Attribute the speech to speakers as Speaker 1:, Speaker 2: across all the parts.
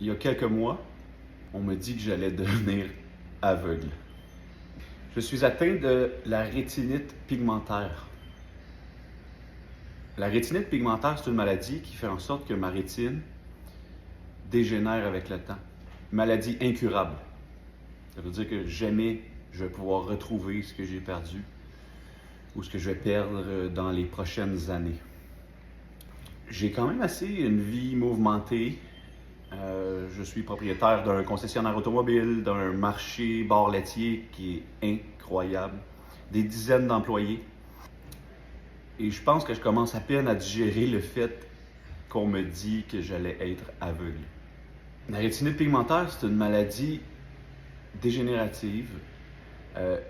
Speaker 1: Il y a quelques mois, on m'a dit que j'allais devenir aveugle. Je suis atteint de la rétinite pigmentaire. La rétinite pigmentaire, c'est une maladie qui fait en sorte que ma rétine dégénère avec le temps. Maladie incurable. Ça veut dire que jamais je vais pouvoir retrouver ce que j'ai perdu ou ce que je vais perdre dans les prochaines années. J'ai quand même assez une vie mouvementée. Je suis propriétaire d'un concessionnaire automobile, d'un marché bar laitier qui est incroyable, des dizaines d'employés. Et je pense que je commence à peine à digérer le fait qu'on me dit que j'allais être aveugle. La rétinite pigmentaire, c'est une maladie dégénérative.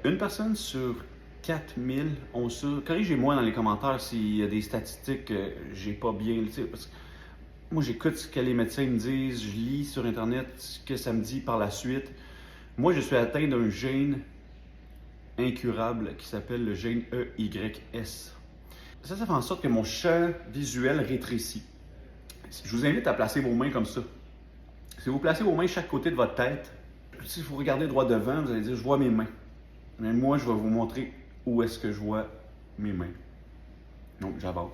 Speaker 1: Une personne sur 4000 ont ça. Corrigez-moi dans les commentaires s'il y a des statistiques que j'ai pas bien. Parce que moi, j'écoute ce que les médecins me disent, je lis sur Internet ce que ça me dit par la suite. Moi, je suis atteint d'un gène incurable qui s'appelle le gène EYS. Ça fait en sorte que mon champ visuel rétrécit. Je vous invite à placer vos mains comme ça. Si vous placez vos mains chaque côté de votre tête, si vous regardez droit devant, vous allez dire « je vois mes mains ». Mais moi, je vais vous montrer où est-ce que je vois mes mains. Donc, j'avance.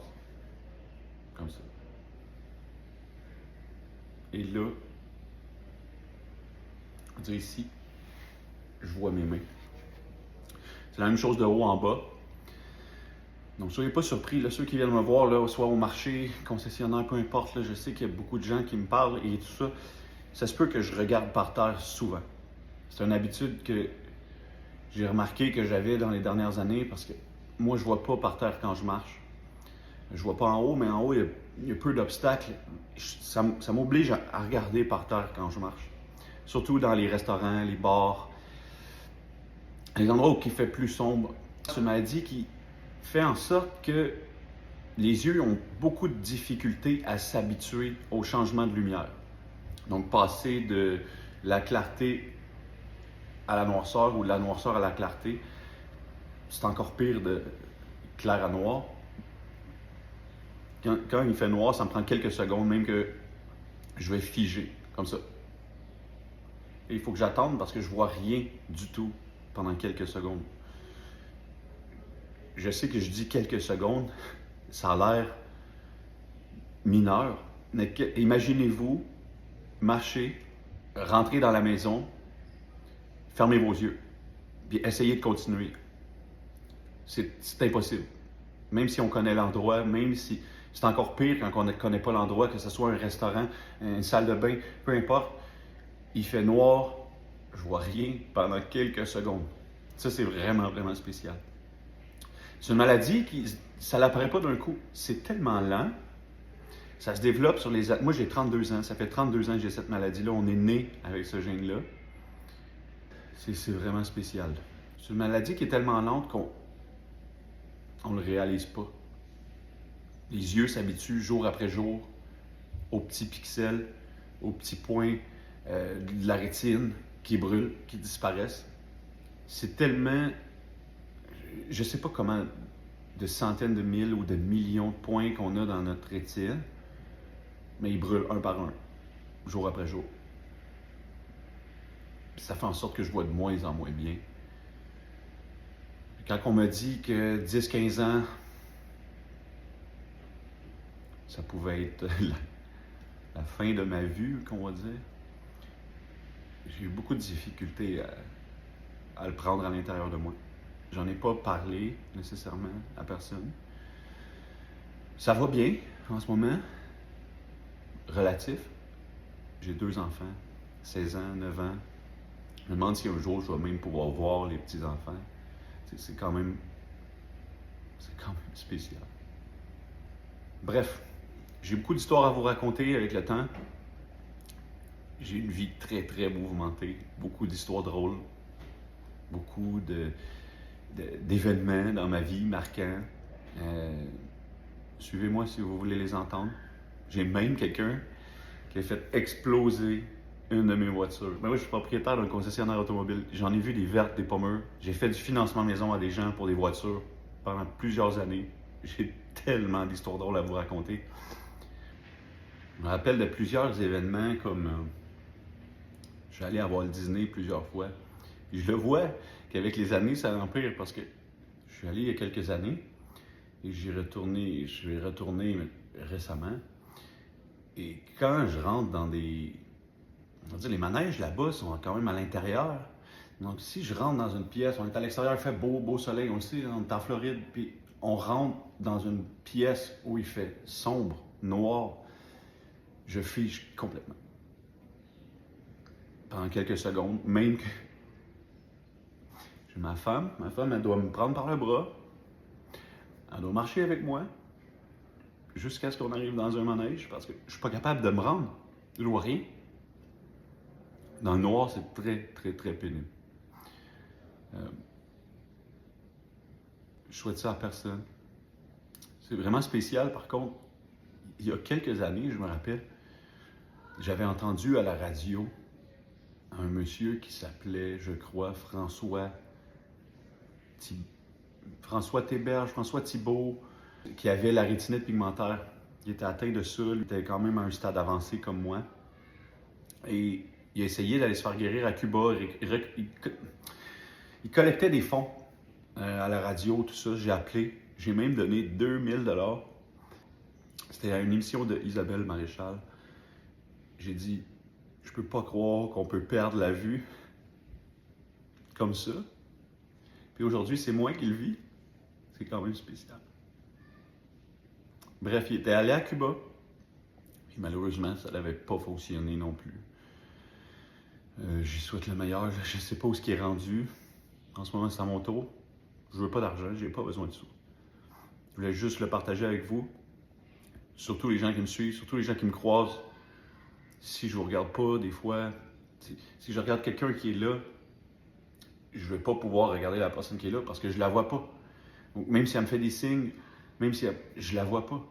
Speaker 1: Comme ça. Et là, on dirait ici, je vois mes mains. C'est la même chose de haut en bas. Donc, soyez pas surpris, là, ceux qui viennent me voir, là, soit au marché, concessionnaire, peu importe, là, je sais qu'il y a beaucoup de gens qui me parlent et tout ça. Ça se peut que je regarde par terre souvent. C'est une habitude que j'ai remarqué que j'avais dans les dernières années parce que moi, je vois pas par terre quand je marche. Je vois pas en haut, mais en haut, il y a peu d'obstacles. Ça m'oblige à regarder par terre quand je marche. Surtout dans les restaurants, les bars, les endroits où il fait plus sombre. C'est une maladie qui fait en sorte que les yeux ont beaucoup de difficultés à s'habituer au changement de lumière. Donc, passer de la clarté à la noirceur ou de la noirceur à la clarté, c'est encore pire de clair à noir. Quand il fait noir, ça me prend quelques secondes, même que je vais figer, comme ça. Et il faut que j'attende parce que je vois rien du tout pendant quelques secondes. Je sais que je dis quelques secondes, ça a l'air mineur, mais imaginez-vous marcher, rentrer dans la maison, fermez vos yeux, puis essayez de continuer. C'est impossible. Même si on connaît l'endroit, même si c'est encore pire quand on ne connaît pas l'endroit, que ce soit un restaurant, une salle de bain, peu importe, il fait noir, je vois rien pendant quelques secondes. Ça, c'est vraiment, vraiment spécial. C'est une maladie ça l'apparaît pas d'un coup. C'est tellement lent. Ça se développe sur les... Moi, j'ai 32 ans. Ça fait 32 ans que j'ai cette maladie-là. On est né avec ce gène-là. C'est vraiment spécial. C'est une maladie qui est tellement lente qu'on ne le réalise pas. Les yeux s'habituent jour après jour aux petits pixels, aux petits points de la rétine qui brûlent, qui disparaissent. C'est tellement... Je ne sais pas comment de centaines de mille ou de millions de points qu'on a dans notre rétine, mais ils brûlent un par un, jour après jour. Puis ça fait en sorte que je vois de moins en moins bien. Quand on me dit que 10-15 ans, ça pouvait être la fin de ma vue, qu'on va dire, j'ai eu beaucoup de difficultés à le prendre à l'intérieur de moi. J'en ai pas parlé nécessairement à personne. Ça va bien en ce moment, relatif. J'ai 2 enfants, 16 ans, 9 ans. Je me demande si un jour je vais même pouvoir voir les petits-enfants. C'est quand même spécial. Bref, j'ai beaucoup d'histoires à vous raconter avec le temps. J'ai une vie très, très mouvementée. Beaucoup d'histoires drôles. Beaucoup d'événements dans ma vie marquants. Suivez-moi si vous voulez les entendre. J'ai même quelqu'un qui a fait exploser une de mes voitures. Ben oui, je suis propriétaire d'un concessionnaire automobile. J'en ai vu des vertes, des pommures. J'ai fait du financement maison à des gens pour des voitures pendant plusieurs années. J'ai tellement d'histoires drôles à vous raconter. Je me rappelle de plusieurs événements comme suis allé avoir le Disney plusieurs fois. Puis je le vois qu'avec les années, ça empire parce que je suis allé il y a quelques années et je vais retourner récemment. Et quand je rentre dans on va dire, les manèges là-bas sont quand même à l'intérieur. Donc si je rentre dans une pièce, on est à l'extérieur, il fait beau soleil, on le sait, on est en Floride, puis on rentre dans une pièce où il fait sombre, noir, je fige complètement. Pendant quelques secondes, même que j'ai ma femme, elle doit me prendre par le bras, elle doit marcher avec moi jusqu'à ce qu'on arrive dans un manège parce que je suis pas capable de me rendre, je vois rien. Dans le noir, c'est très pénible. Je souhaite ça à personne. C'est vraiment spécial. Par contre, il y a quelques années, je me rappelle, j'avais entendu à la radio un monsieur qui s'appelait, je crois, François Théberge, François Thibault, qui avait la rétinite pigmentaire. Il était atteint de ça, il était quand même à un stade avancé comme moi. Et il a essayé d'aller se faire guérir à Cuba. Il collectait des fonds à la radio, tout ça. J'ai appelé. J'ai même donné 2000 $. C'était à une émission de Isabelle Maréchal. J'ai dit, je peux pas croire qu'on peut perdre la vue comme ça. Puis aujourd'hui, c'est moi qui le vis. C'est quand même spécial. Bref, il était allé à Cuba. Puis malheureusement, ça n'avait pas fonctionné non plus. J'y souhaite le meilleur. Je ne sais pas où ce qui est rendu. En ce moment, c'est à mon tour. Je veux pas d'argent, j'ai pas besoin de sous. Je voulais juste le partager avec vous. Surtout les gens qui me suivent, surtout les gens qui me croisent. Si je vous regarde pas, des fois, si je regarde quelqu'un qui est là, je vais pas pouvoir regarder la personne qui est là parce que je la vois pas. Donc, même si elle me fait des signes, même si je la vois pas.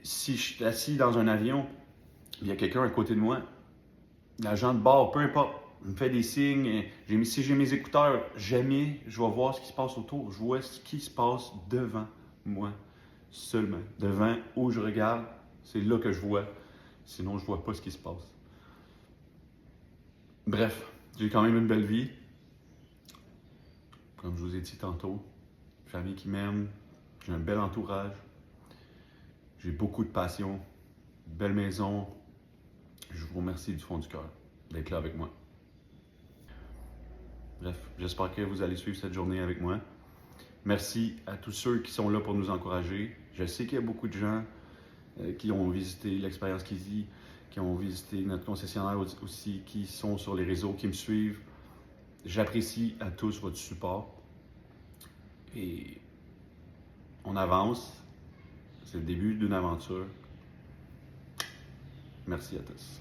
Speaker 1: Si je suis assis dans un avion, il y a quelqu'un à côté de moi, l'agent de bord, peu importe, il me fait des signes. Si j'ai mes écouteurs, jamais je vais voir ce qui se passe autour. Je vois ce qui se passe devant moi seulement. Devant où je regarde, c'est là que je vois. Sinon, je vois pas ce qui se passe. Bref, j'ai quand même une belle vie. Comme je vous ai dit tantôt, famille qui m'aime, j'ai un bel entourage, j'ai beaucoup de passion, une belle maison. Je vous remercie du fond du cœur d'être là avec moi. Bref, j'espère que vous allez suivre cette journée avec moi. Merci à tous ceux qui sont là pour nous encourager. Je sais qu'il y a beaucoup de gens qui ont visité l'expérience Kizy, qui ont visité notre concessionnaire aussi, qui sont sur les réseaux, qui me suivent. J'apprécie à tous votre support. Et on avance. C'est le début d'une aventure. Merci à tous.